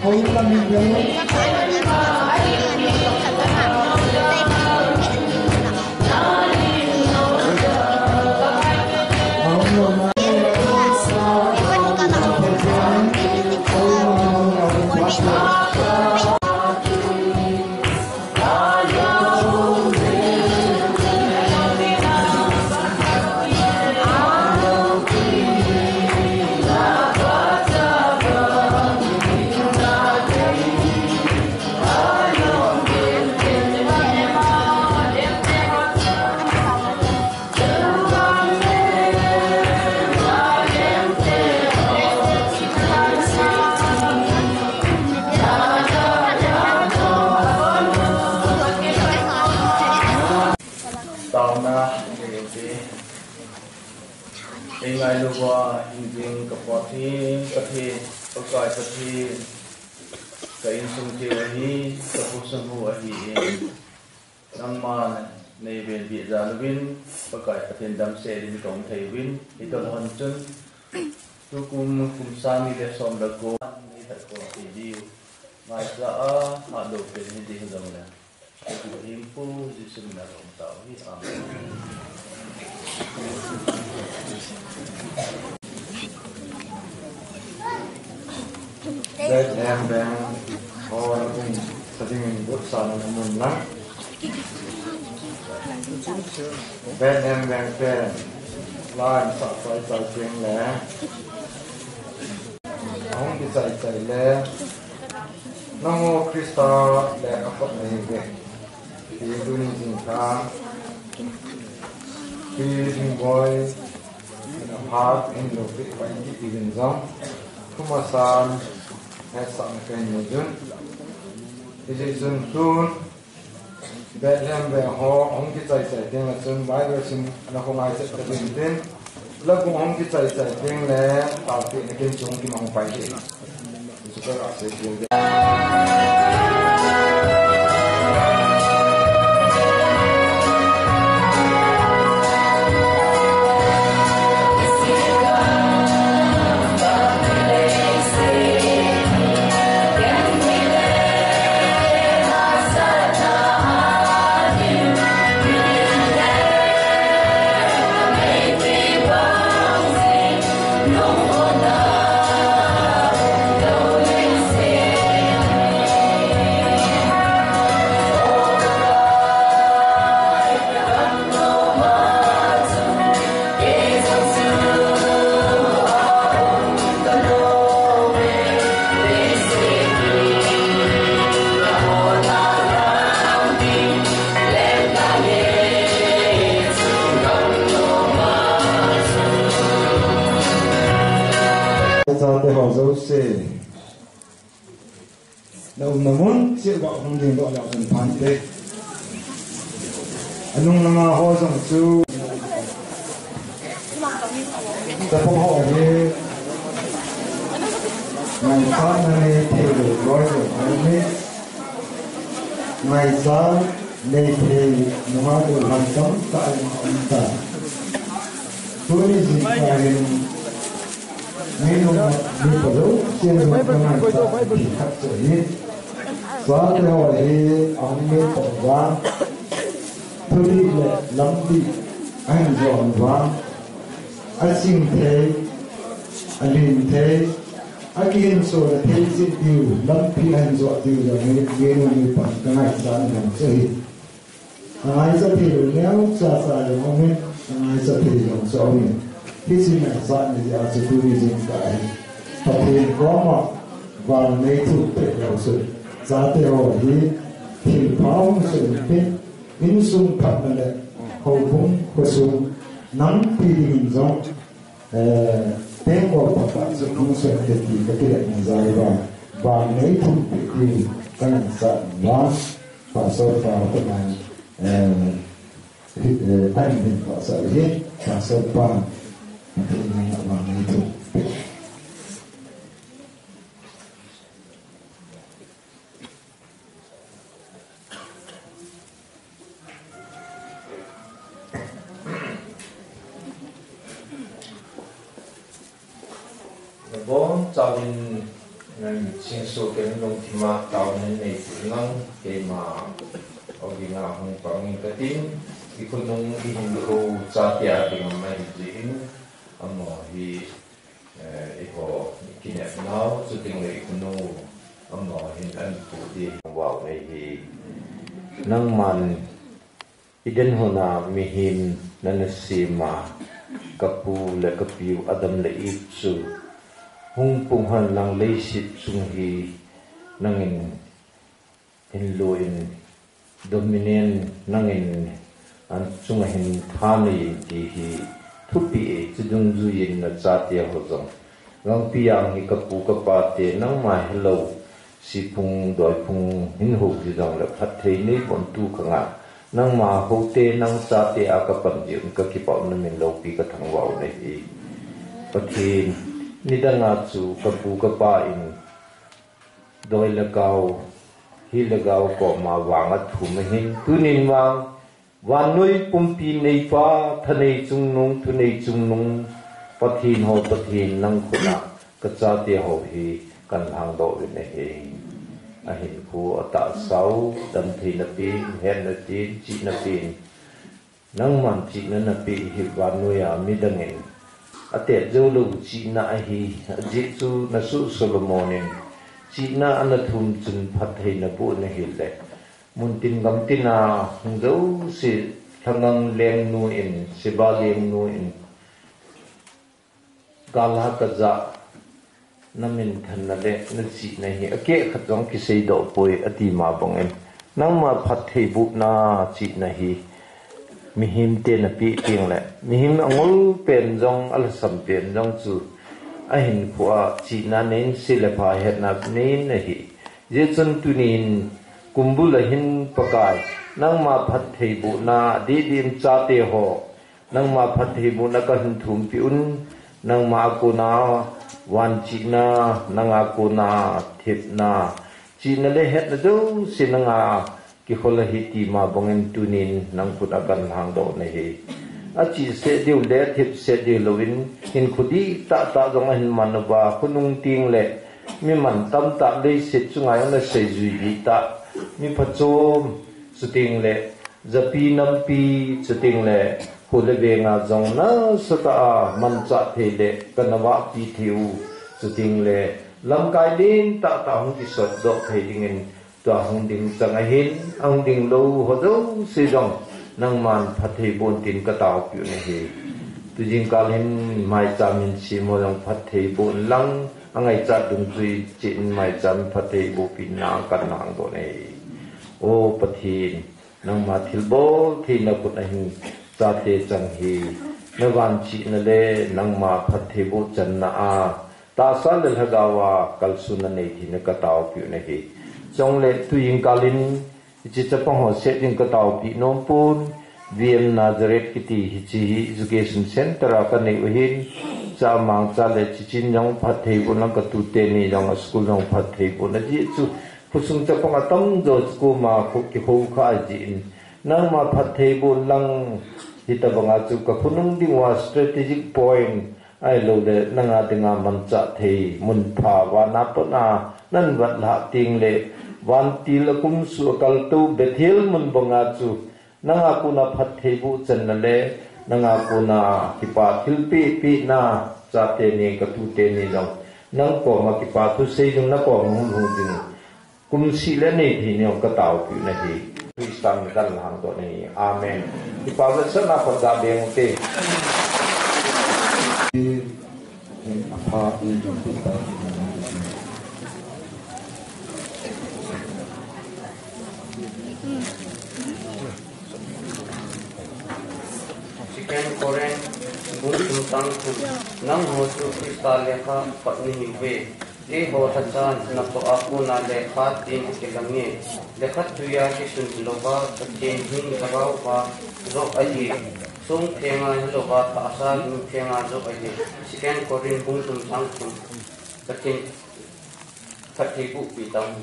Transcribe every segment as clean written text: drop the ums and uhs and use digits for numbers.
Hoy kami yung ngay lúc qua hình kapot hi pati pagkai pati kain sung chi hi kapu sung hu hi nang man nei ben bi za win pagkai pati dam se din tong thei win itol hon chun tu kum sa ni le som da ko ni ta ko ti di mai za a ha do pe ni di hong na ku him pu ji sum na rom ta hi amen. Đây em đang có cùng gia đình bước sang năm mùng lắm. Bên em đang về làm sợ chạy tiếng lẽ, không đi chạy lẽ. Nam mô Krista lẽ các Phật này về, thì tôi nhìn ta, thì mình gọi hát in đồ vị phải đi tìm giống, không mà san hết sang cái nhiều chút, thì chỉ dùng tuôn, bé em bé họ ông cái chạy tiếng là dùng vài đôi xin nó không ai sẽ tập luyện tên, lúc cũng ông cái chạy tiếng là tạo tiền cái chung cái mong phải đi, chúng ta sẽ dùng namun siapa orang yang doa lakukan pantai, anung nama hosong tu, tapi orang ni, macam ni tiada gaya, ni macam ni tiada nama tu macam tak ada. Tulis jika minum ni perlu, siapa orang yang tak sahih. Và theo ấy ông mới tổng ra tôi đi lệ lắm đi anh dọn vào anh xin thế anh nhìn thế anh kiên số là thế xin điều lắm khi anh dọn điều là nghe người bằng cái ngày gian làm chơi ai sẽ thì nếu xa được không biết ai sẽ thì dọn cho mình khi xin ngày gian thì sẽ tôi đi dừng tại tập thiền có mặt và lấy thủ tệ đầu sự giá tế hồ hi thì pháo sự biết in sung thật là hậu phúng của sung nắm thì hình giống tên của Phật sự không sẽ được gì cái điện dài và lấy thông bị thì các nhà sản hóa và sơ vào cái này anh mình có sợ hết và sơ vào thì mình là lấy thông bị bốn cho nên nên xin số cái nông thị mà tạo nên này cũng ngang cái mà ở Việt Nam không có những cái tin cái con nông đi hình đồ cha tia thì mà gì mà thì họ cái này nó sự tình người con nông mà hình ảnh phụ đi vào này thì năng man iden hona mihin nanasima kapu le kapiu adam le itsu hung punghan lang leisit sunghi nangin hinluin dominion nangin an sungahin thani ti hi thupi chudung zuyin na chatia hozong gang piang hi kapu kapate nang ma hello si phung doi phung hin hu ji dong le phat thei nei bon tu khanga nang ma ho te nang cha te a ka pan ji ka ki pa na min lo pi ka thang wau nei hi pathin nidanga chu kapu ka pa in doi la kau hi la gau ko ma wanga thu ma hin tunin wang wan noi pumpi nei pa thanei chung nung thu nei chung nung pathin ho pathin nang khuna ka cha te ho hi kan hang do ne he a hin khu ata sau dam thi na pi hen na tin chi na pin nang man chi na pi hi wan noi a mi dangin ate zo lu chi na hi ji chu na su solomonin chi na anathum chun phat thei na bu na hi le mun tin gam tin na zo si thangang leng nu in siba leng nu in gala ka za namin khan na le na chi na hi ake khatong ki sei do poi ati ma bangem nang ma phat thei bu na chi na hi mi him te na pi ting le mi him angol pen jong al sam pen jong chu a hin khuwa chi na nen sile pha het na nen na hi je chun tunin kumbul hin pakai nang ma phat thei bu na di dim cha te ho nang ma phat thei bu na ka hin thum pi un nang ma ku na wan chi na nang a ku na thip na chi na le het na do sinanga ki khola hi ti ma bongen tunin nang put akan hang do na hi a chi se diu le thip se diu lovin hin khudi ta jong hin manwa khunung ting le mi man tam ta le se chungai na se zui bi ta mi phachom suting le zapi nam pi suting le khule be nga jong na sata man cha the le kanawa pi thiu suting le lam kai din ta hung ki sot do thei dingin to hung ding chang a hin ang ding lo ho do se jong nang man phathei bon tin ka taw pyu ne hi tu jing kalin mai chamin si mo jong phathei bon lang angai cha dung chui chin mai cham phathei bo pin na kan nang do ne o pathin nang ma thil bo thi na put a hin cha te chang hi na wan chi na le nang ma phathei bo chan na a ta sa le hagawa kal su na nei thi na ka taw pyu ne hi chong le tu jing kalin chi cha pang ho se ding ka taw pi nom pun VM Nazareth kiti hi education center ka nei uhin cha mang cha le chi chin jong phathei bu nang ka tu te ni jong school jong phathei bu na ji chu phusung cha pang atam do school ma khu ki ho kha ji nang ma phathei bu lang hi ta banga chu ka phunung ding wa strategic point ai lo le nanga dinga man cha thei mun pha wa na to na nan wat la ting le wan ti la kum su kal tu bethil mun banga chu nanga kuna phat thei bu chan na le nanga kuna ki pa thil pi na cha te ni ka tu te ni jong nang ko ma ki pa tu sei jong na ko mu hu ding kum si le nei thi ne ka taw pi na hi Kristan kan lang to ni amen ki pa sa na pa da beng te apa itu kita Chicken koren bun sultan ku nang ho su krista lekha patni hiwe e ho thasan na to aku na lekha tin ke langi lekha tuya ki sun loba tin hin kabau pa ro aji sung thenga loba ta sa nu thenga ro aji chicken koren bun sultan ku takin thati ku pitang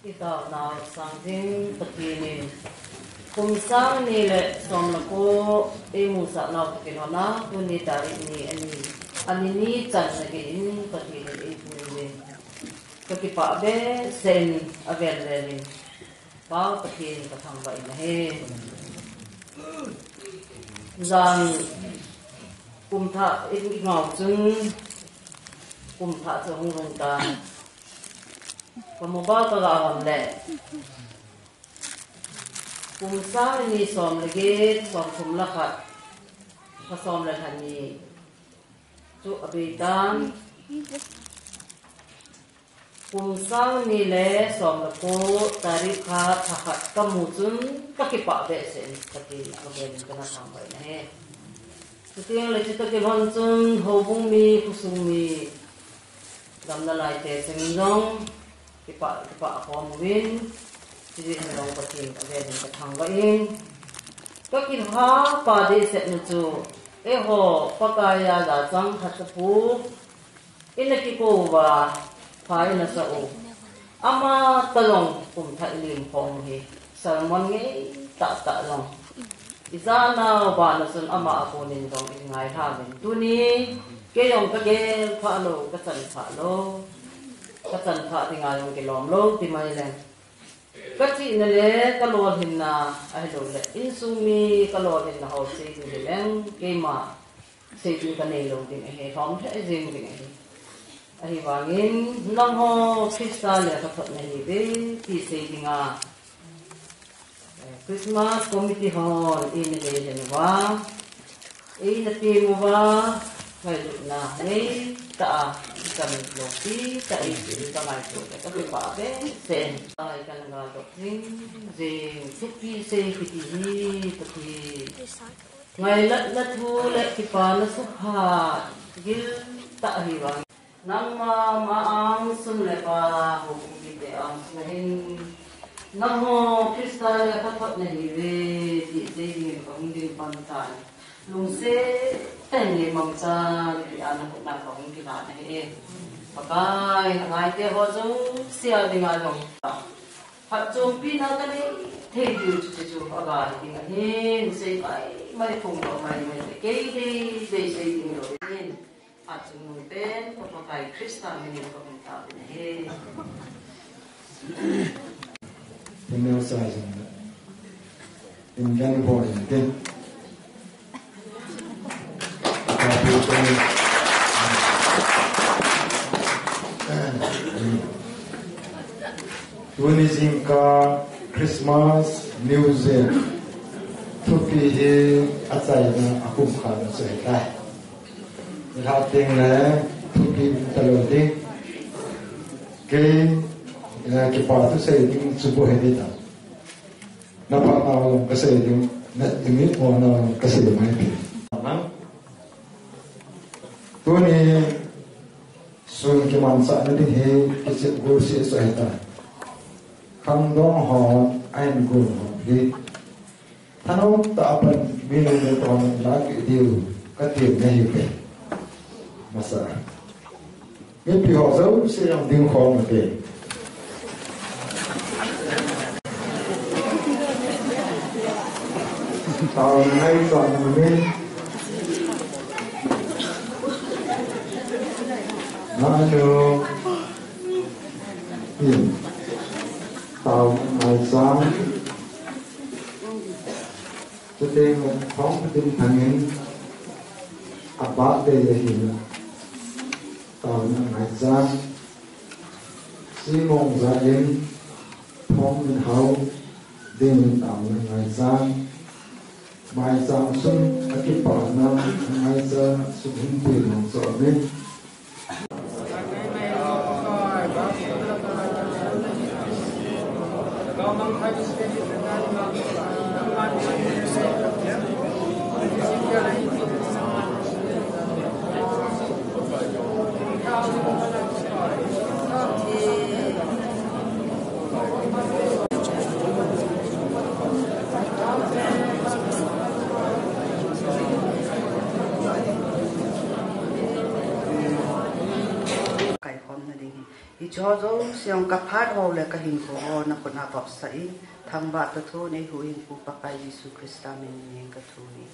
kita na sang ding patinin cùng sáng ni lệ xong là cô em muốn sợ nào thì nó na cô ni ta anh ni chân là cái ini cái gì là cái gì cái pa bé sen avel lên pa cái thằng vậy này rằng cùng thạ in ngọc chân cùng thạ cho hung hăng ta và một bao cái làm lệ cùng sáng ni xóm là cái xóm thùng lạc hạt và xóm là thành ni chú abitan cùng sáng ni lệ xóm là cô tarikh hạt hạt kamu chun các cái bạ bẹ sen các cái bên cái nào thằng vậy này cái tiếng là chỉ cái văn chun hậu bung mi kusung mi làm là lại thế sinh giống cái bạ phong win chỉ là lòng bát thiên ở bên cái thằng vậy các cái hoa ba đi sẽ như chú họ pakaya là trắng hạt phu in cái cô và phải là sao ama talong cùng thay liền phong hi sao mong nghe tạ lòng isa nào bà nó xuân ama ako nên dòng ngày ha mình tu ni cái dòng cái pha lô cái chân pha thì ngày dòng cái lom lô thì mai lên cái chị này lẽ cái lô hình na ai lô lẽ insumi cái lô hình na họ xây thì lên cái mà xây cái này lô thì này không thể riêng thì này ai vangin nang ho Krista le ka phot nei be ti sei dinga Christmas committee hall in le le wa e na ti mo wa phải na nei ta kan lo ti ta i ta mai to ta ke ba be sen ai kan ga do tin je supi sei ki ti to ki ngai lat thu le ki pa na su ha gil ta hi wa nang maang sum le pa ho ki te ang smahin nang ho Krista le ka thot nei ve ti te ni kong din pan tan lung se ten ni mong cha ki an ho na kong ki na nei pa kai ngai te ho zo sia ding a long phat chom pi na ka ni thei diu chu chu a ga ding a hin se kai mai thong lo mai ke de se ding lo hin atung nung ben pakai Krista meni komentar ini. Email size in Canterbury then tourism ka Christmas New Zealand thupi he atsai na akum khan sai kai ra tiếng là thu kim talo tiếng cái part tu xây tiếng subuh hết đó napa nào cái xây tiếng nét tiếng ít hoặc nào cái xây mai thì tu ni sun cái màn sa nó đi he cái sự gối sẽ soi ta khang dong họ anh gối họ đi thanh ông ta अपन मिले में तो हम लाके दियो cái tiền này về masa cái pi họ dấu sẽ làm tiếng khó một tí tao ngay toàn bên nano nhìn tao ai sáng cho nên phóng tinh thần apa đây là hình tao ngày sáng si mong ra em phong mình hậu đêm tao ngày sáng mai sáng xuân cái bảo năm ngày sáng xuân tiền lòng sợ bên cho zo siang ka phat ho le ka hin ko ho na ko na pap sai thang ba ta thu nei hu hin pu pa pa Jesu Christa men ni ka thu ni